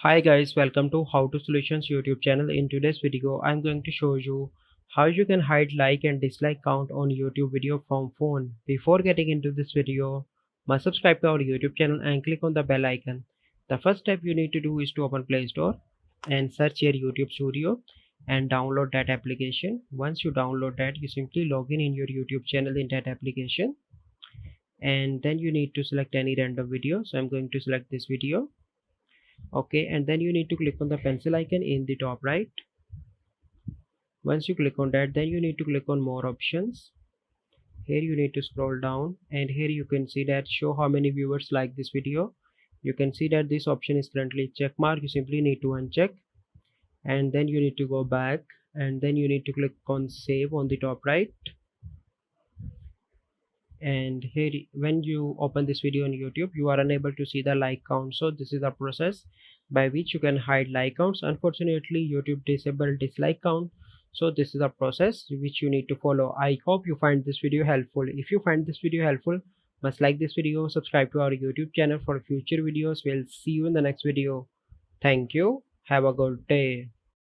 Hi guys, welcome to How to Solutions YouTube channel. In today's video, I'm going to show you how you can hide like and dislike count on YouTube video from phone. Before getting into this video, must subscribe to our YouTube channel and click on the bell icon. The first step you need to do is to open Play Store and search your YouTube Studio and download that application. Once you download that, you simply log in your YouTube channel in that application, and then you need to select any random video. So I'm going to select this video. Okay, and then you need to click on the pencil icon in the top right. Once you click on that, then you need to click on more options. Here you need to scroll down, and here you can see that show how many viewers like this video. You can see that this option is currently check mark. You simply need to uncheck, and then you need to go back, and then you need to click on save on the top right. And here when you open this video on YouTube, you are unable to see the like count. So this is a process by which you can hide like counts. Unfortunately, YouTube disabled dislike count, so this is a process which you need to follow. I hope you find this video helpful. If you find this video helpful, must like this video, subscribe to our YouTube channel for future videos. We'll see you in the next video. Thank you, have a good day.